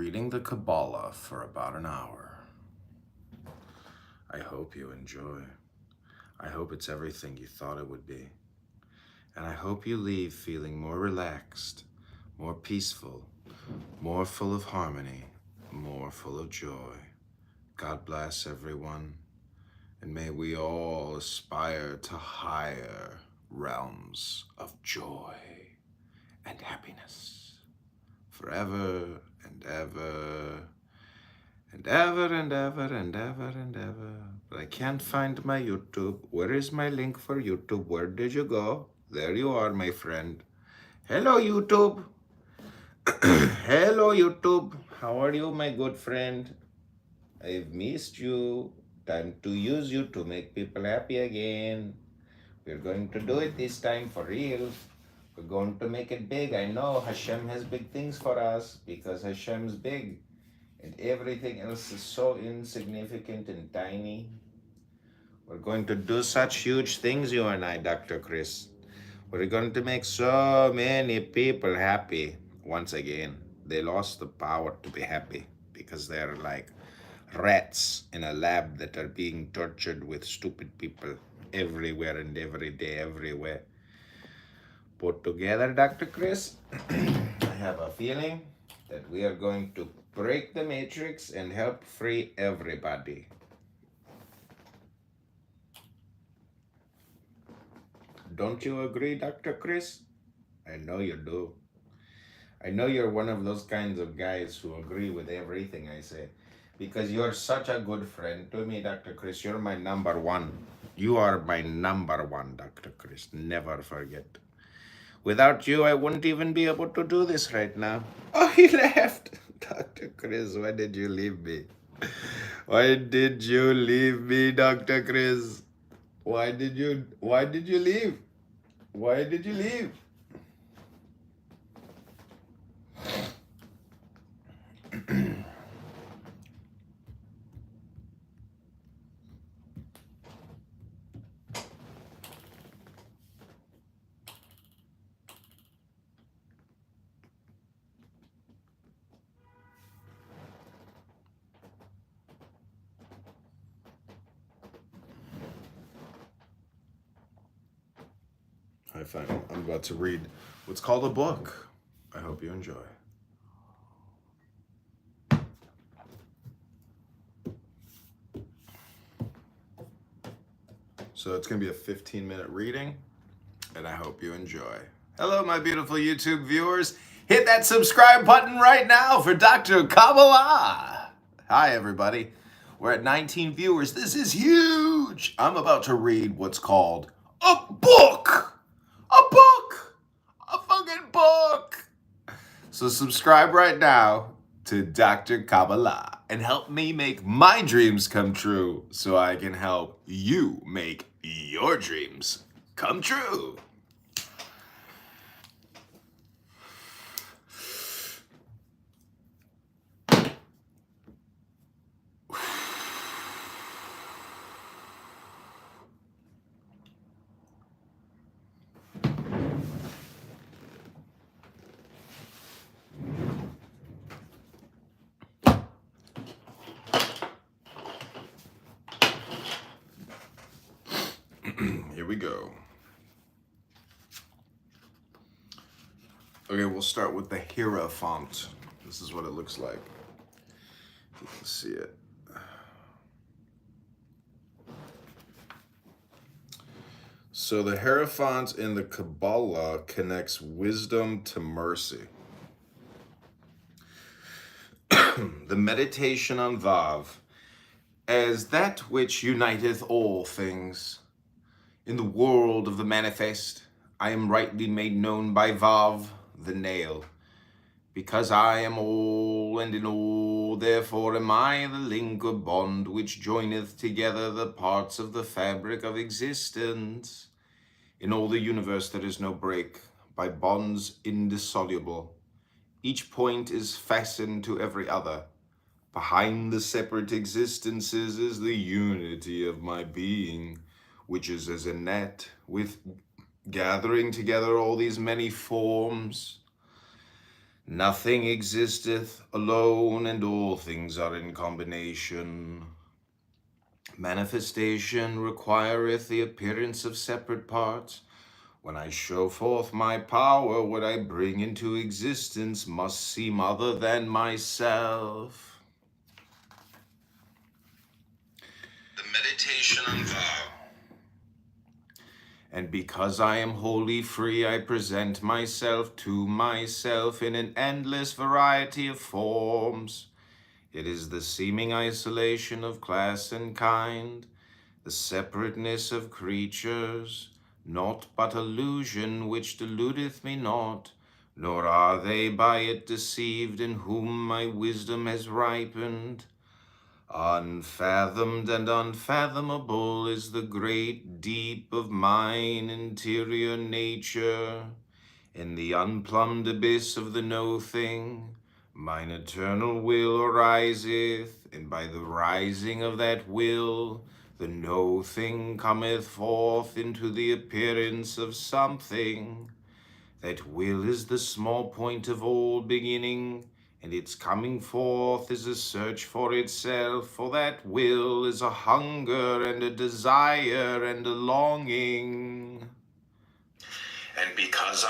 reading the Kabbalah for about an hour. I hope you enjoy. I hope it's everything you thought it would be. And I hope you leave feeling more relaxed, more peaceful, more full of harmony, more full of joy. God bless everyone, and may we all aspire to higher realms of joy and happiness forever and ever and ever and ever and ever and ever. But I can't find my YouTube. Where is my link for YouTube? Where did you go? There you are, my friend. Hello, YouTube. Hello, YouTube. How are you, my good friend? I've missed you. Time to use you to make people happy again. We're going to do it this time for real. We're going to make it big. I know Hashem has big things for us because Hashem's big and everything else is so insignificant and tiny. We're going to do such huge things, you and I, Dr. Chris. We're going to make so many people happy. Once again, they lost the power to be happy because they're like rats in a lab that are being tortured with stupid people everywhere and every day, everywhere. Put together, Dr. Chris, I have a feeling that we are going to break the matrix and help free everybody. Don't you agree, Dr. Chris? I know you do. I know you're one of those kinds of guys who agree with everything I say because you're such a good friend to me, Dr. Chris. You're my number one. You are my number one, Dr. Chris. Never forget. Without you, I wouldn't even be able to do this right now. Oh, he left. Dr. Chris, why did you leave me? Why did you leave me, Dr. Chris? Why did you leave? Why did you leave? Hi, fine. I'm about to read what's called a book. I hope you enjoy. So it's going to be a 15-minute reading, and I hope you enjoy. Hello, my beautiful YouTube viewers. Hit that subscribe button right now for Dr. Kabbalah. Hi, everybody. We're at 19 viewers. This is huge. I'm about to read what's called a book. A book. A fucking book. So subscribe right now to Dr. Kabbalah and help me make my dreams come true so I can help you make your dreams come true. Here we go. Okay, we'll start with the Hera font. This is what it looks like. You can see it. So the Hera font in the Kabbalah connects wisdom to mercy. The meditation on Vav as that which uniteth all things. In the world of the manifest, I am rightly made known by Vav, the nail. Because I am all and in all, therefore am I the link or bond which joineth together the parts of the fabric of existence. In all the universe there is no break, by bonds indissoluble. Each point is fastened to every other. Behind the separate existences is the unity of my being, which is as a net, with gathering together all these many forms. Nothing existeth alone, and all things are in combination. Manifestation requireth the appearance of separate parts. When I show forth my power, what I bring into existence must seem other than myself. The meditation on vow. And because I am wholly free, I present myself to myself in an endless variety of forms. It is the seeming isolation of class and kind, the separateness of creatures, naught but illusion which deludeth me not, nor are they by it deceived in whom my wisdom has ripened. Unfathomed and unfathomable is the great deep of mine interior nature. In the unplumbed abyss of the no-thing, mine eternal will ariseth, and by the rising of that will, the no-thing cometh forth into the appearance of something. That will is the small point of all beginning, and its coming forth is a search for itself, for that will is a hunger and a desire and a longing. And because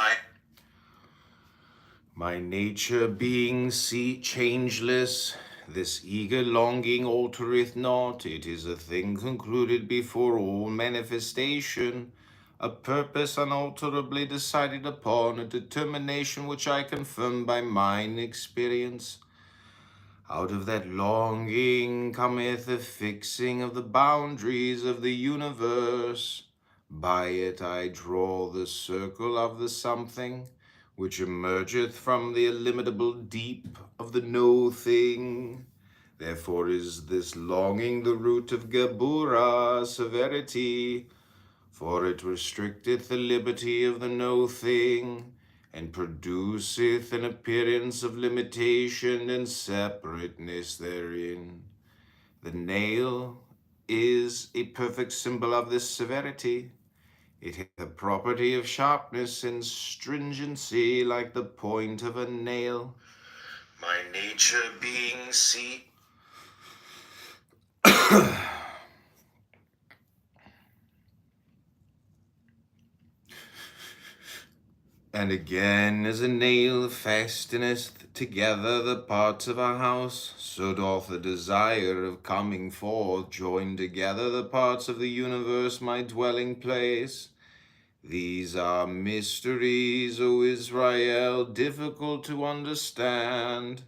my nature being changeless, this eager longing altereth not. It is a thing concluded before all manifestation, a purpose unalterably decided upon, a determination which I confirm by mine experience. Out of that longing cometh the fixing of the boundaries of the universe. By it I draw the circle of the something, which emergeth from the illimitable deep of the no-thing. Therefore is this longing the root of Gebura, severity, for it restricteth the liberty of the no-thing, and produceth an appearance of limitation and separateness therein. The nail is a perfect symbol of this severity. It hath the property of sharpness and stringency like the point of a nail. My nature being And again, as a nail fasteneth together the parts of a house, so doth the desire of coming forth join together the parts of the universe, my dwelling place. These are mysteries, O Israel, difficult to understand.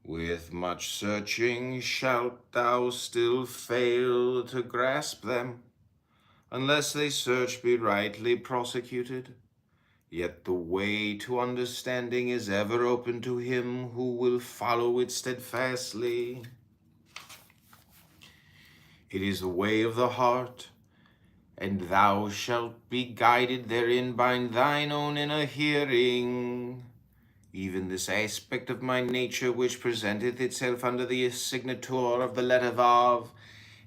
With much searching shalt thou still fail to grasp them, unless they search be rightly prosecuted. Yet the way to understanding is ever open to him who will follow it steadfastly. It is the way of the heart, and thou shalt be guided therein by thine own inner hearing. Even this aspect of my nature which presenteth itself under the signature of the letter Vav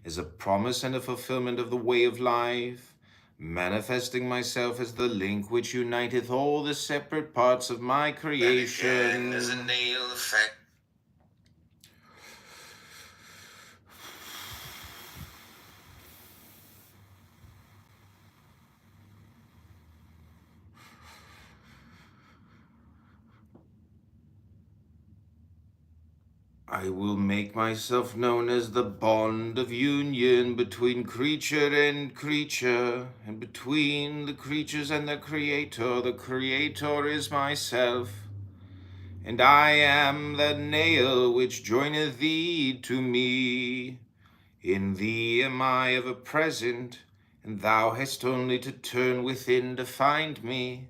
is a promise and a fulfillment of the way of life, manifesting myself as the link which uniteth all the separate parts of my creation. And again, as a nail I will make myself known as the bond of union between creature and creature, and between the creatures and the Creator. The Creator is myself, and I am that nail which joineth thee to me. In thee am I ever present, and thou hast only to turn within to find me.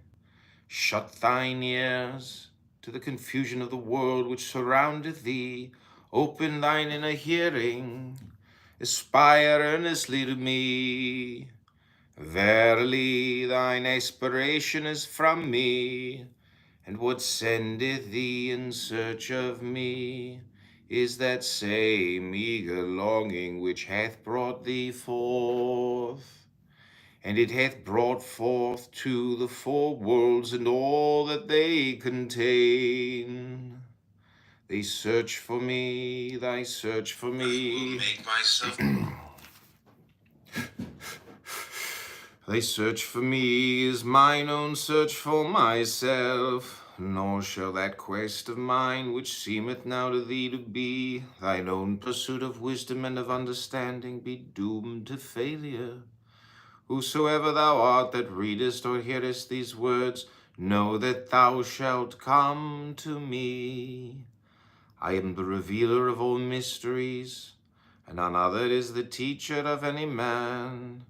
Shut thine ears to the confusion of the world which surroundeth thee. Open thine inner hearing. Aspire earnestly to me. Verily, thine aspiration is from me, and what sendeth thee in search of me is that same eager longing which hath brought thee forth. and it hath brought forth to the four worlds and all that they contain. They search for me, they search for me. I will make myself. They search for me as mine own search for myself. Nor shall that quest of mine, which seemeth now to thee to be thine own pursuit of wisdom and of understanding, be doomed to failure. Whosoever thou art that readest or hearest these words, know that thou shalt come to me. I am the revealer of all mysteries, and none other is the teacher of any man.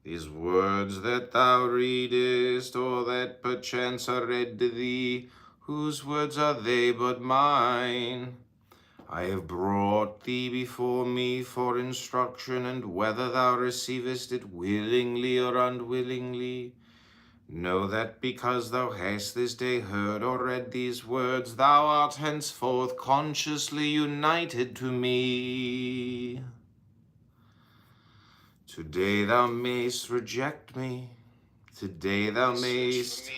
These words that thou readest, or that perchance are read to thee, whose words are they but mine? I have brought thee before me for instruction, and whether thou receivest it willingly or unwillingly, know that because thou hast this day heard or read these words, thou art henceforth consciously united to me. Today thou mayst reject me. Today thou mayst.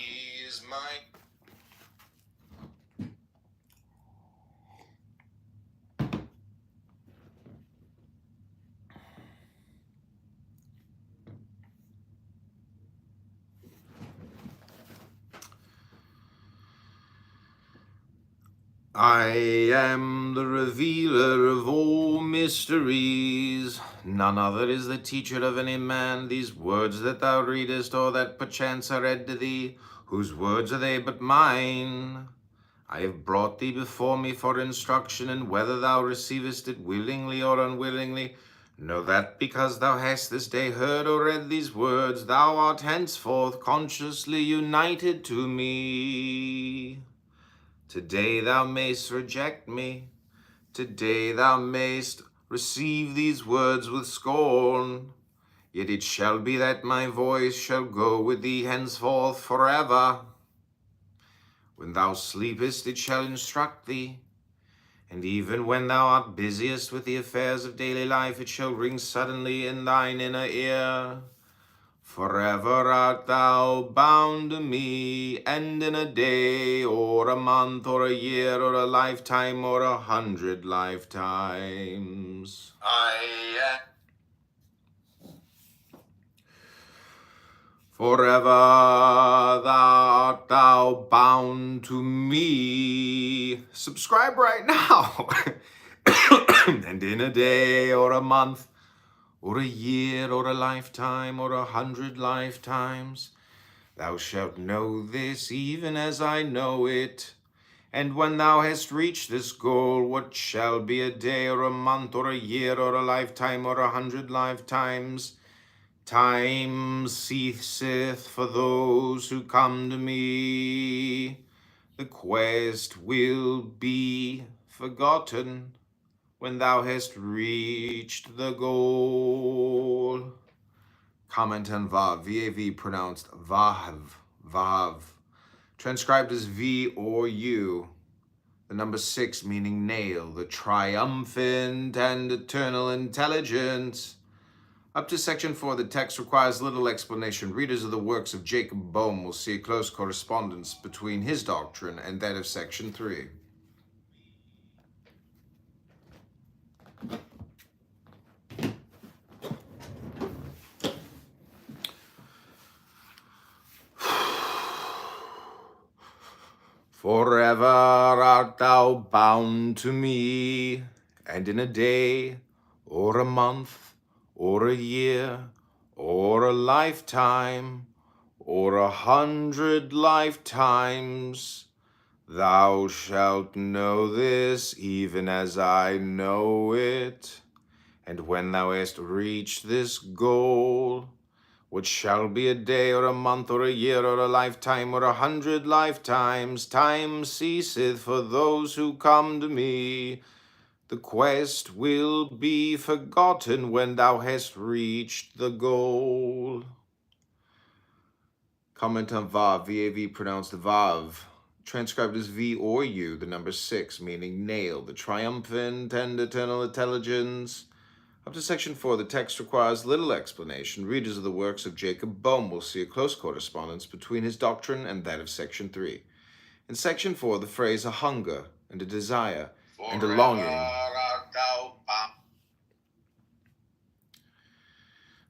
I am the revealer of all mysteries. None other is the teacher of any man. These words that thou readest, or that perchance are read to thee, whose words are they but mine? I have brought thee before me for instruction, and whether thou receivest it willingly or unwillingly, know that because thou hast this day heard or read these words, thou art henceforth consciously united to me. Today thou mayst reject me. Today thou mayst receive these words with scorn. Yet it shall be that my voice shall go with thee henceforth forever. When thou sleepest, it shall instruct thee. And even when thou art busiest with the affairs of daily life, it shall ring suddenly in thine inner ear. Forever art thou bound to me, and in a day, or a month, or a year, or a lifetime, or 100 lifetimes. Forever art thou bound to me. Subscribe right now. And in a day, or a month, or a year, or a lifetime, or 100 lifetimes, thou shalt know this even as I know it. And when thou hast reached this goal, what shall be a day, or a month, or a year, or a lifetime, or 100 lifetimes, time ceaseth for those who come to me. The quest will be forgotten when thou hast reached the goal. Comment on Vav, V-A-V, pronounced Vav, Vav. Transcribed as V or U. The number 6 meaning nail, the triumphant and eternal intelligence. Up to section 4, the text requires little explanation. Readers of the works of Jacob Boehme will see a close correspondence between his doctrine and that of section 3. Forever art thou bound to me, and in a day, or a month, or a year, or a lifetime, or 100 lifetimes, thou shalt know this even as I know it. And when thou hast reached this goal, which shall be a day, or a month, or a year, or a lifetime, or 100 lifetimes, time ceaseth for those who come to me. The quest will be forgotten when thou hast reached the goal. Comment on Vav, V-A-V, pronounced Vav. Transcribed as V or U, the number 6, meaning nail, the triumphant and eternal intelligence. Up to section 4, the text requires little explanation. Readers of the works of Jacob Boehme will see a close correspondence between his doctrine and that of section 3. In section 4, the phrase a hunger and a desire and a longing.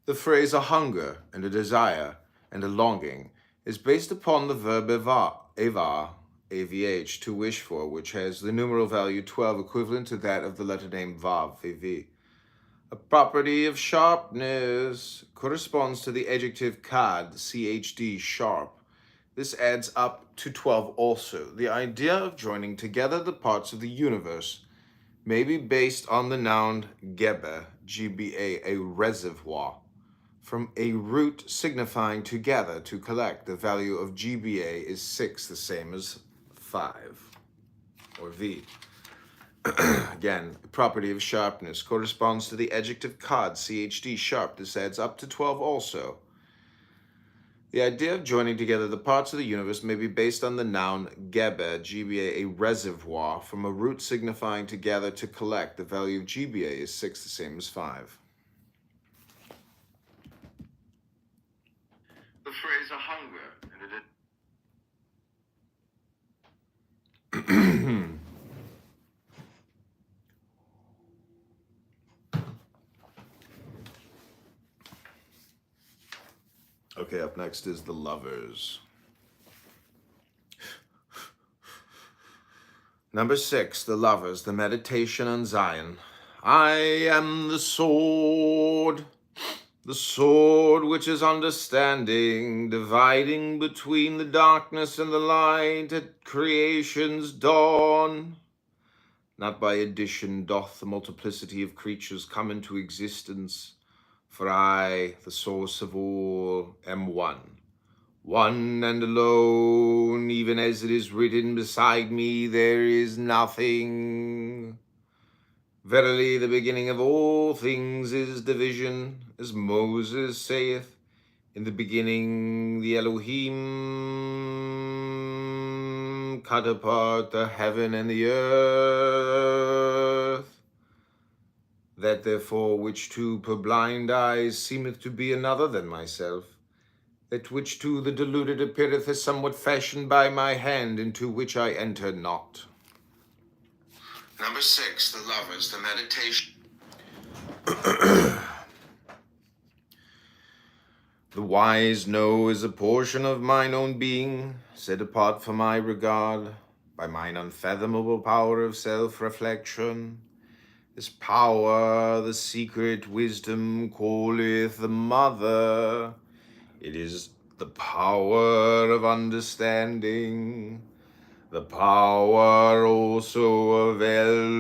The phrase a hunger and a desire and a longing is based upon the verb eva, avh, to wish for, which has the numeral value 12 equivalent to that of the letter name vav, vv. A property of sharpness corresponds to the adjective kad, chd, sharp. This adds up to 12 also. The idea of joining together the parts of the universe may be based on the noun gebe, gba, a reservoir, from a root signifying to gather, to collect. The value of gba is 6, the same as 5, or v. Again, the property of sharpness corresponds to the adjective kad, chd, sharp. This adds up to 12 also. The idea of joining together the parts of the universe may be based on the noun gebe, gba, a reservoir, from a root signifying to gather, to collect. The value of gba is 6, the same as 5. The phrase a hunger and Okay, up next is the lovers. Number 6, the lovers, the meditation on Zion. I am the sword which is understanding, dividing between the darkness and the light at creation's dawn. Not by addition doth the multiplicity of creatures come into existence, for I, the source of all, am one and alone, even as it is written, beside me there is nothing. Verily, the beginning of all things is division, as Moses saith, in the beginning the Elohim cut apart the heaven and the earth. That therefore which to purblind eyes seemeth to be another than myself, that which to the deluded appeareth as somewhat fashioned by my hand, into which I enter not. Number 6, the lovers, the meditation. The wise know is a portion of mine own being, set apart for my regard, by mine unfathomable power of self-reflection. This power the secret wisdom calleth the mother. It is the power of understanding, the power also of Elohim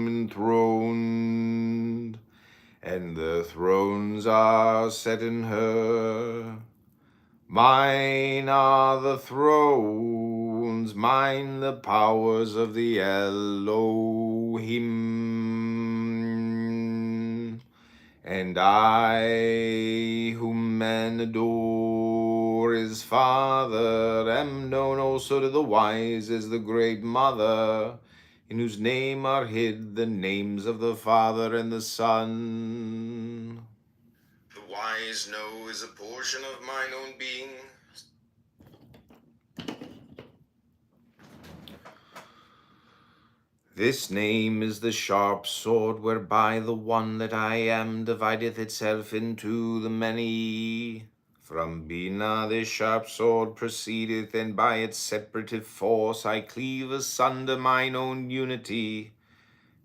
enthroned, and the thrones are set in her. Mine are the thrones, mine the powers of the Elohim. And I, whom men adore as Father, am known also to the wise as the Great Mother, in whose name are hid the names of the Father and the Son. The wise know is a portion of mine own being. This name is the sharp sword, whereby the one that I am divideth itself into the many. From Bina this sharp sword proceedeth, and by its separative force I cleave asunder mine own unity,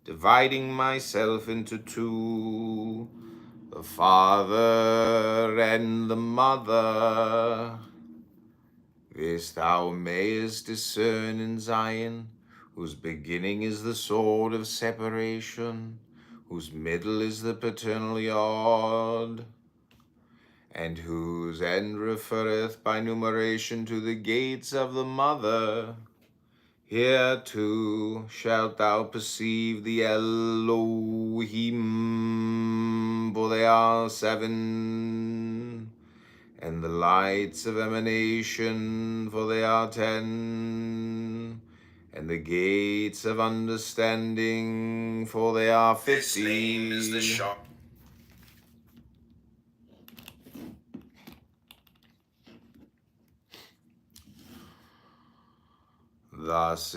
dividing myself into two, the Father and the Mother. This thou mayest discern in Zion, whose beginning is the sword of separation, whose middle is the paternal yod, and whose end referreth by numeration to the gates of the mother. Here too shalt thou perceive the Elohim, for they are 7, and the lights of emanation, for they are 10, and the gates of understanding, for they are 50. This name is the shop. Thus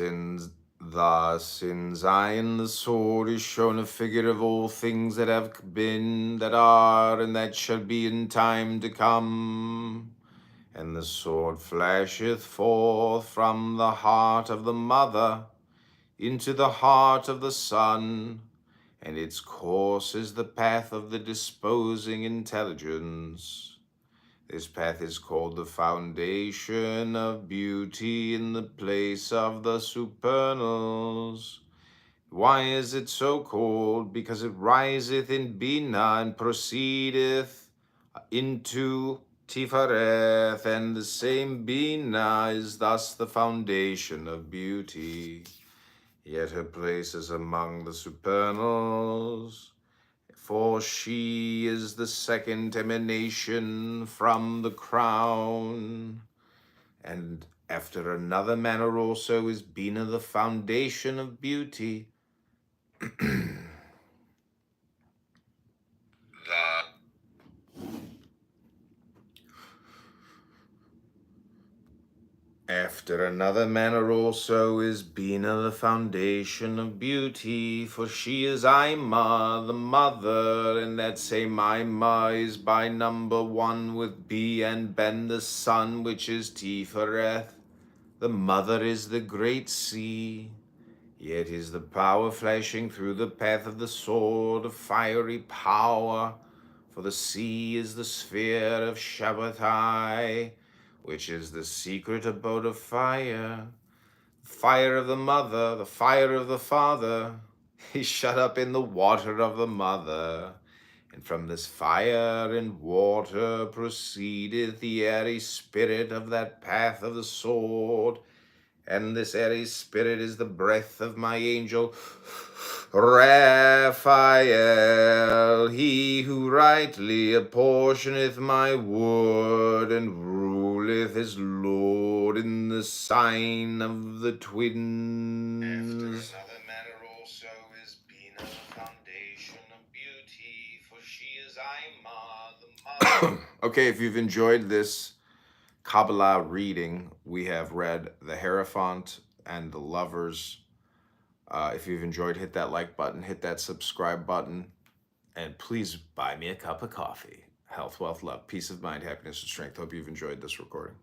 in Zion the sword is shown a figure of all things that have been, that are, and that shall be in time to come. And the sword flasheth forth from the heart of the mother into the heart of the son, and its course is the path of the disposing intelligence. This path is called the foundation of beauty in the place of the supernals. Why is it so called? Because it riseth in Bina and proceedeth into Tifareth, and the same Bina is thus the foundation of beauty. Yet her place is among the supernals, for she is the second emanation from the crown. And after another manner also is Bina the foundation of beauty. After another manner also is Bina the foundation of beauty, for she is Ima, the mother, and that same Ima is by number one with B and Ben the son, which is Tifareth. The mother is the great sea, yet is the power flashing through the path of the sword, of fiery power, for the sea is the sphere of Shabbatai, which is the secret abode of fire. The fire of the mother, the fire of the father, is shut up in the water of the mother. And from this fire and water proceedeth the airy spirit of that path of the sword. And this airy spirit is the breath of my angel Raphael, he who rightly apportioneth my wood and ruleth as Lord in the sign of the twins. After another manner also is Bina the foundation of beauty, for she is Ima, the mother. Okay, if you've enjoyed this Kabbalah reading, we have read the Hierophant and the Lovers. If you've enjoyed, hit that like button, hit that subscribe button, and please buy me a cup of coffee. Health, wealth, love, peace of mind, happiness, and strength. Hope you've enjoyed this recording.